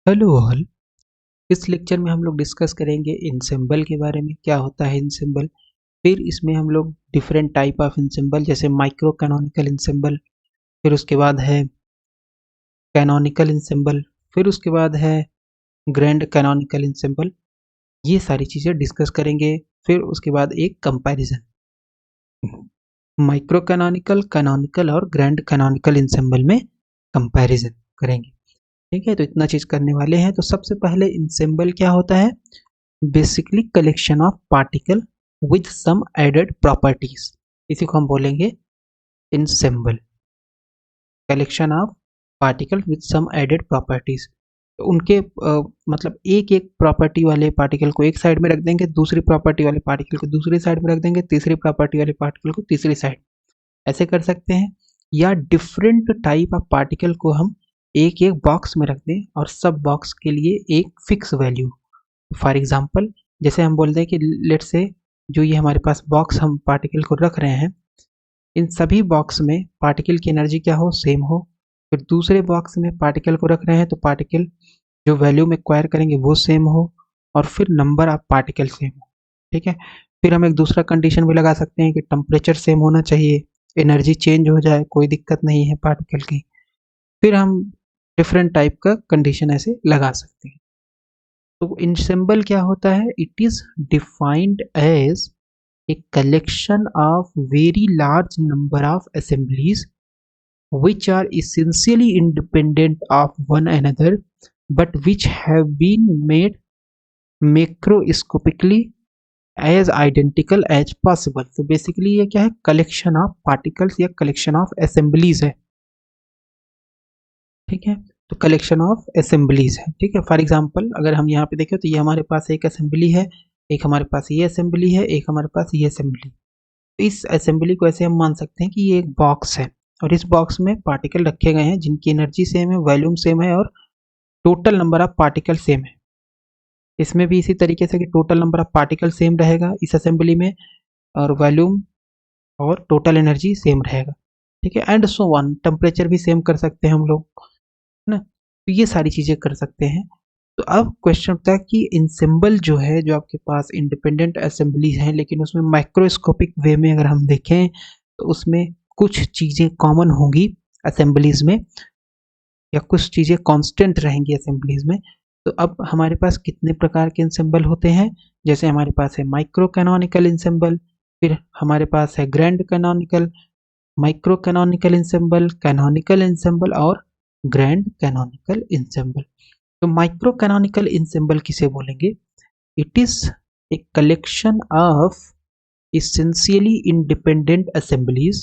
Hello all. इस lecture में हम लोग डिस्कस करेंगे इन सिंबल के बारे में, क्या होता है इन सिंबल। फिर इसमें हम लोग different type of in symbol जैसे माइक्रो कैनोनिकल इन सिंबल, फिर उसके बाद है कैनोनिकल इन सिंबल, फिर उसके बाद है ग्रैंड कैनोनिकल इन सिंबल, ये सारी चीज़ें डिस्कस करेंगे। फिर उसके बाद एक कंपैरिजन माइक्रो कैनोनिकल, कैनोनिकल और ग्रैंड कैनोनिकल इन सिंबल में कंपैरिजन करेंगे। ठीक है, तो इतना चीज़ करने वाले हैं। तो सबसे पहले इन सिंबल क्या होता है? Basically collection of particle with some added properties, इसी को हम बोलेंगे ensemble. Collection of particle with some added properties, तो उनके मतलब एक एक प्रॉपर्टी वाले पार्टिकल को एक साइड में रख देंगे, दूसरी प्रॉपर्टी वाले पार्टिकल को दूसरी साइड में रख देंगे, तीसरी प्रॉपर्टी वाले पार्टिकल को तीसरी साइड, ऐसे कर सकते हैं। या डिफरेंट टाइप ऑफ पार्टिकल को हम एक एक बॉक्स में रख दें और सब बॉक्स के लिए एक फिक्स वैल्यू। फॉर एग्जाम्पल, जैसे हम बोलते हैं कि लेट से जो ये हमारे पास बॉक्स हम पार्टिकल को रख रहे हैं, इन सभी बॉक्स में पार्टिकल की एनर्जी क्या हो, सेम हो। फिर दूसरे बॉक्स में पार्टिकल को रख रहे हैं तो पार्टिकल जो वैल्यू में एक्वायर करेंगे वो सेम हो, और फिर नंबर ऑफ पार्टिकल सेम हो। ठीक है, फिर हम एक दूसरा कंडीशन भी लगा सकते हैं कि टेम्परेचर सेम होना चाहिए, एनर्जी चेंज हो जाए कोई दिक्कत नहीं है पार्टिकल की। फिर हम डिफरेंट टाइप का कंडीशन ऐसे लगा सकते हैं। तो इन सिंबल क्या होता है? It is defined as a collection of very large number of assemblies which are essentially independent of one another but which have been made macroscopically as identical as possible। तो basically ये क्या है? Collection of particles या collection of assemblies है। ठीक है, तो collection of assemblies है। ठीक है, फॉर एग्जांपल अगर हम यहाँ पे देखें तो ये हमारे पास एक असेंबली है, एक हमारे पास ये असेंबली है, एक हमारे पास ये असेंबली। इस असेंबली को ऐसे हम मान सकते हैं कि ये एक बॉक्स है और इस बॉक्स में पार्टिकल रखे गए हैं जिनकी एनर्जी सेम है, वॉल्यूम सेम है और total number of particle same है। इसमें भी इसी तरीके से कि total number of particle same रहेगा इस असेंबली में, और वॉल्यूम और टोटल एनर्जी सेम रहेगा। ठीक है, एंड सो ऑन, टेम्परेचर भी सेम कर सकते हैं हम लोग, है ना। तो ये सारी चीज़ें कर सकते हैं। तो अब क्वेश्चन उठता है कि इन सिंबल जो है, जो आपके पास इंडिपेंडेंट असेंबलीज हैं लेकिन उसमें माइक्रोस्कोपिक वे में अगर हम देखें तो उसमें कुछ चीज़ें कॉमन होंगी असेंबलीज में, या कुछ चीज़ें कांस्टेंट रहेंगी असेंबलीज में। तो अब हमारे पास कितने प्रकार के इंसिम्बल होते हैं? जैसे हमारे पास है माइक्रो कैनोनिकल इंसिम्बल, फिर हमारे पास है grand canonical, micro canonical ensemble, canonical ensemble और ग्रैंड कैनोनिकल इंसिम्बल। तो माइक्रो कैनोनिकल इंसिम्बल किसे बोलेंगे? It is a collection of essentially independent assemblies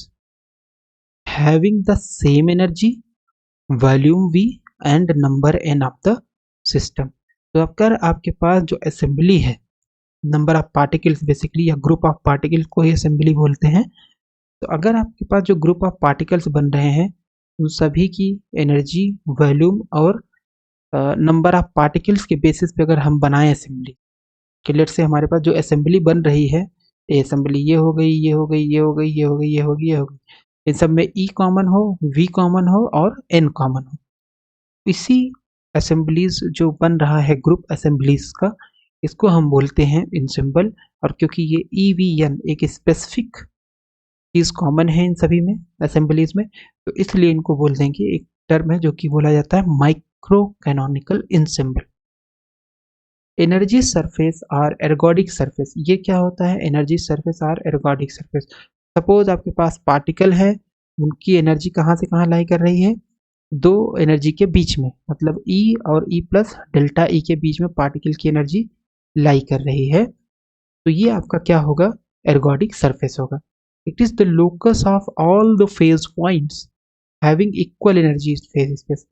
having the same energy, volume v and number n of the system। तो अगर आपके पास जो assembly है, number of particles basically, या ग्रुप ऑफ पार्टिकल को ही असेंबली बोलते हैं। तो अगर आपके पास जो ग्रुप ऑफ पार्टिकल्स बन रहे हैं उन सभी की एनर्जी, वॉल्यूम और नंबर ऑफ पार्टिकल्स के बेसिस पे अगर हम बनाएं असेंबली, कि लेट से हमारे पास जो असेंबली बन रही है, ए असेंबली ये हो गई, ये हो गई, ये हो गई, ये हो गई, ये हो गई, ये हो गई, इन सब में ई कॉमन हो, वी कॉमन हो और एन कॉमन हो। इसी असेंबलीज जो बन रहा है ग्रुप असेंबलीज का, इसको हम बोलते हैं इन सिंबल। और क्योंकि ये ई वी एन एक स्पेसिफिक चीज कॉमन है इन सभी में असेंबलीज में, तो इसलिए इनको बोल देंगे, एक टर्म है जो कि बोला जाता है माइक्रो कैनोनिकल इन सिंबल। एनर्जी सरफेस और एर्गोडिक सरफेस, ये क्या होता है? एनर्जी सरफेस और एर्गोडिक सरफेस। सपोज आपके पास पार्टिकल है, उनकी एनर्जी कहाँ से कहाँ लाई कर रही है? दो एनर्जी के बीच में, मतलब E और E प्लस डेल्टा E के बीच में पार्टिकल की एनर्जी लाई कर रही है। तो ये आपका क्या होगा? एर्गोडिक सरफेस होगा। It is the locus of all the phase points having equal energy phase space.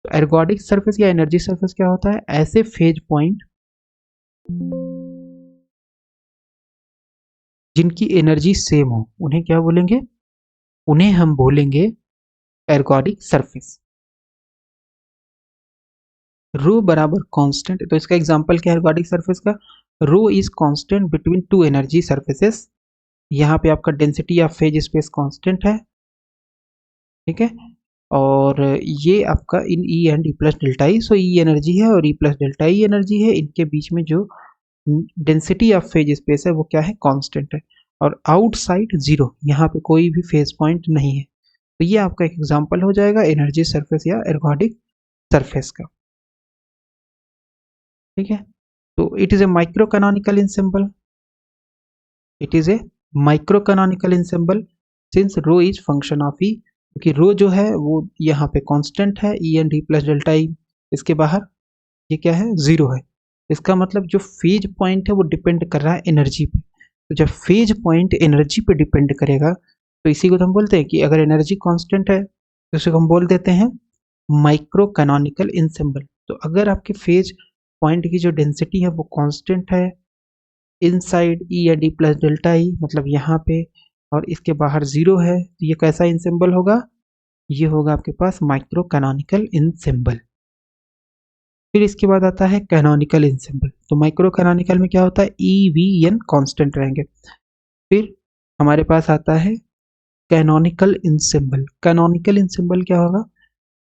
तो एर्गोडिक सरफेस या एनर्जी सरफेस क्या होता है? ऐसे फेज पॉइंट जिनकी एनर्जी सेम हो, उन्हें क्या बोलेंगे? उन्हें हम बोलेंगे एर्गोडिक सरफेस। रो बराबर कांस्टेंट, तो इसका एग्जांपल क्या है एर्गोडिक सरफेस का? Rho is constant between two energy surfaces. यहाँ पे आपका density of phase space constant है। ठीक है, और ये आपका in E and E plus delta E, so E energy है और E plus delta E energy है, इनके बीच में जो डेंसिटी ऑफ फेज स्पेस है वो क्या है, कांस्टेंट है। और आउटसाइड जीरो, यहाँ पे कोई भी फेज पॉइंट नहीं है। तो ये आपका एक एग्जांपल हो जाएगा एनर्जी सरफेस या एर्गोडिक सरफेस का। ठीक है, तो it is a micro canonical ensemble, it is a micro canonical ensemble since rho is function of E, क्योंकि रो जो है वो यहाँ पे कांस्टेंट है, E and E plus delta E, इसके बाहर ये क्या है, जीरो है। इसका मतलब जो फेज पॉइंट है वो डिपेंड कर रहा है एनर्जी पे। तो जब फेज पॉइंट एनर्जी पे डिपेंड करेगा तो इसी को तो हम बोलते हैं कि अगर एनर्जी कांस्टेंट है तो इसे हम बोल देते हैं माइक्रो कैनोनिकल ensemble। तो अगर आपके फेज पॉइंट की जो डेंसिटी है वो कांस्टेंट है, इनसाइड ई या डी प्लस डेल्टा ई मतलब यहाँ पे, और इसके बाहर जीरो है, तो ये कैसा ensemble होगा, ये होगा आपके पास माइक्रो कैनोनिकल ensemble। फिर इसके बाद आता है कैनोनिकल ensemble। तो माइक्रो कैनोनिकल में क्या होता है, ई वी एन कॉन्स्टेंट रहेंगे। फिर हमारे पास आता है कैनोनिकल ensemble। कैनोनिकल ensemble क्या होगा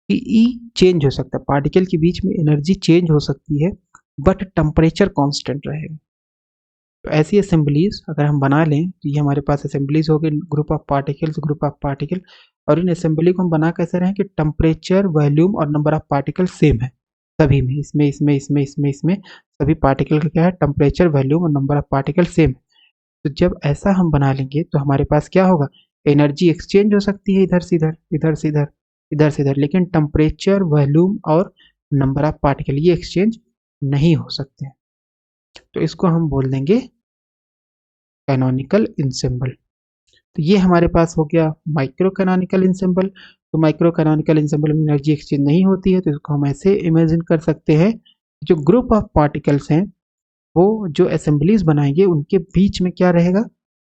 कि ई चेंज हो सकता है, पार्टिकल के बीच में एनर्जी चेंज हो सकती है बट टेम्परेचर कांस्टेंट रहेगा। तो ऐसी असेंबलीज अगर हम बना लें तो ये हमारे पास असेंबलीज हो गई, group of particles, group of particle. और इन असेंबली को हम बना कैसे रहे कि टेम्परेचर, वॉल्यूम और नंबर ऑफ पार्टिकल सेम है सभी में, इसमें सभी पार्टिकल का क्या है, टेम्परेचर, वॉल्यूम और नंबर ऑफ पार्टिकल सेम है। तो जब ऐसा हम बना लेंगे तो हमारे पास क्या होगा, एनर्जी एक्सचेंज हो सकती है इधर से इधर, इधर से इधर, इधर से इधर, लेकिन टेम्परेचर, वॉल्यूम और नंबर ऑफ पार्टिकल ये एक्सचेंज नहीं हो सकते। तो इसको हम बोल देंगे कैनोनिकल ensemble। तो ये हमारे पास हो गया माइक्रो कैनोनिकल ensemble। तो माइक्रो कैनोनिकल ensemble में एनर्जी एक्सचेंज नहीं होती है, तो इसको हम ऐसे इमेजिन कर सकते हैं, जो ग्रुप ऑफ पार्टिकल्स हैं वो जो असेंबलीज बनाएंगे उनके बीच में क्या रहेगा,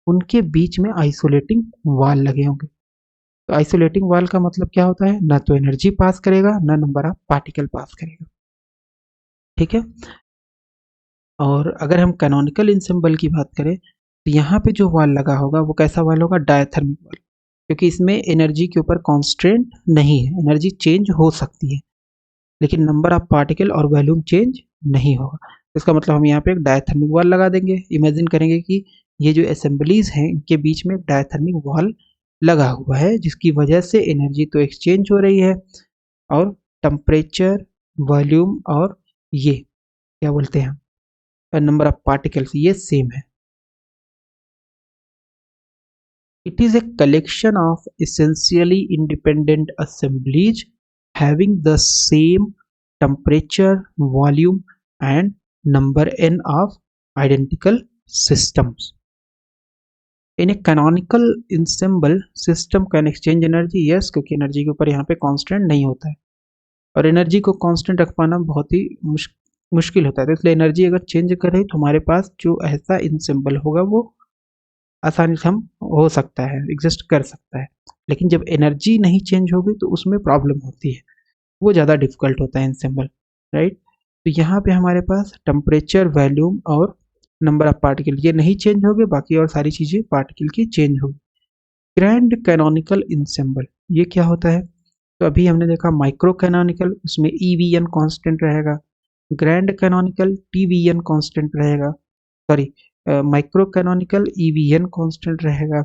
उनके बीच में आइसोलेटिंग वाल लगे होंगे। तो आइसोलेटिंग वाल का मतलब क्या होता है, ना तो एनर्जी पास करेगा ना नंबर ऑफ पार्टिकल पास करेगा। ठीक है, और अगर हम कैनोनिकल ensemble की बात करें तो यहाँ पे जो वाल लगा होगा वो कैसा वाल होगा, डायथर्मिक वाल, क्योंकि इसमें एनर्जी के ऊपर कॉन्स्टेंट नहीं है, एनर्जी चेंज हो सकती है लेकिन नंबर ऑफ पार्टिकल और वॉल्यूम चेंज नहीं होगा। इसका मतलब हम यहाँ पे एक डायथर्मिक वॉल लगा देंगे, इमेजिन करेंगे कि ये जो असेंबलीज हैं इनके बीच में डायथर्मिक वॉल लगा हुआ है, जिसकी वजह से एनर्जी तो एक्सचेंज हो रही है और टेम्परेचर, वॉल्यूम और ये क्या बोलते हैं, नंबर ऑफ पार्टिकल्स ये सेम है। It is a collection of essentially independent assemblies having the same temperature, volume, and number n of identical systems. In a canonical ensemble, system can exchange energy, yes, क्योंकि energy के ऊपर यहाँ पे constant नहीं होता है और एनर्जी को कांस्टेंट रख पाना बहुत ही मुश्किल होता है। तो इसलिए एनर्जी अगर चेंज करे तो हमारे पास जो ऐसा ensemble होगा वो आसानी से हम हो सकता है, एग्जिस्ट कर सकता है। लेकिन जब एनर्जी नहीं चेंज होगी तो उसमें प्रॉब्लम होती है, वो ज़्यादा डिफिकल्ट होता है ensemble, राइट। तो यहाँ पे हमारे पास टेम्परेचर, वॉल्यूम और नंबर ऑफ पार्टिकल ये नहीं चेंज होंगे, बाकी और सारी चीज़ें पार्टिकल की चेंज होगी। ग्रैंड कैनोनिकल ensemble ये क्या होता है, तो अभी हमने देखा माइक्रो कैनोनिकल, उसमें ई वी एन कॉन्स्टेंट रहेगा। Grand canonical T V N constant रहेगा, sorry micro canonical E V N constant रहेगा।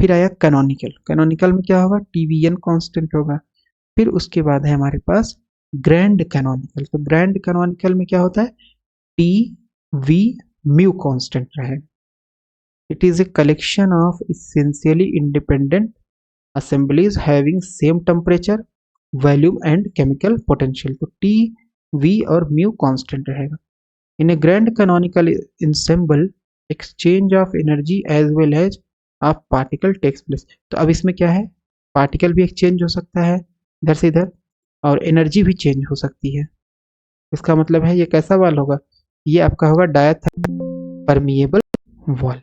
फिर आया कैनोनिकल, कैनोनिकल में क्या होगा, टी वी एन कॉन्स्टेंट होगा। फिर उसके बाद है हमारे पास ग्रैंड कैनोनिकल। तो ग्रैंड कैनोनिकल में क्या होता है, टी वी म्यू कॉन्स्टेंट रहेगा। It is a collection of essentially independent assemblies having same temperature, volume and chemical potential. तो टी, वी और म्यू कांस्टेंट रहेगा। In a grand canonical ensemble exchange of energy as well as of particle takes place. तो अब इसमें क्या है, particle भी exchange हो सकता है इधर से इधर और एनर्जी भी चेंज हो सकती है। इसका मतलब है ये कैसा वाल होगा, ये आपका होगा diathermic permeable wall,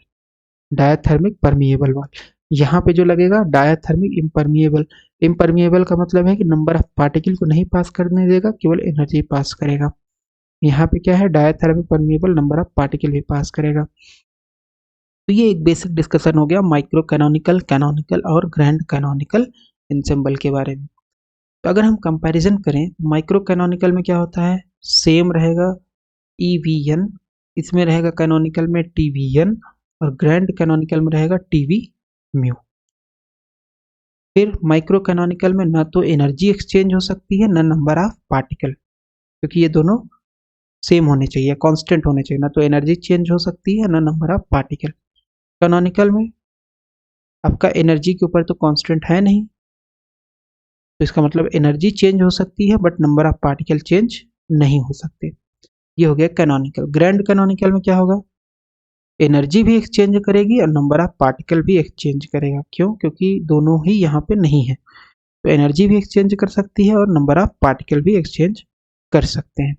diathermic permeable wall. यहाँ पे जो लगेगा डायथर्मिक इम्परमिएबल, इम्परमिएबल का मतलब है कि नंबर ऑफ पार्टिकल को नहीं पास करने देगा, केवल एनर्जी पास करेगा। यहाँ पे क्या है, diathermic permeable, number of particle भी पास करेगा। तो ये एक बेसिक डिस्कशन हो गया माइक्रो कैनोनिकल, कैनोनिकल और ग्रैंड कैनोनिकल ensemble के बारे में। तो अगर हम कंपैरिजन करें माइक्रो कैनोनिकल में क्या होता है, सेम रहेगा EVN, इसमें रहेगा कैनोनिकल में TVN, और ग्रैंड कैनोनिकल में रहेगा TV म्यू। फिर माइक्रो कैनोनिकल में ना तो एनर्जी एक्सचेंज हो सकती है ना नंबर ऑफ पार्टिकल, क्योंकि ये दोनों सेम होने चाहिए, कांस्टेंट होने चाहिए, ना तो एनर्जी चेंज हो सकती है ना नंबर ऑफ पार्टिकल। कैनोनिकल में आपका एनर्जी के ऊपर तो कांस्टेंट है नहीं, तो इसका मतलब एनर्जी चेंज हो सकती है but number of particle change नहीं हो सकते। ये हो गया कैनोनिकल। ग्रैंड कैनोनिकल में क्या होगा, एनर्जी भी एक्सचेंज करेगी और नंबर ऑफ पार्टिकल भी एक्सचेंज करेगा। क्यों? क्योंकि दोनों ही यहाँ पे नहीं है, तो एनर्जी भी एक्सचेंज कर सकती है और नंबर ऑफ पार्टिकल भी एक्सचेंज कर सकते हैं।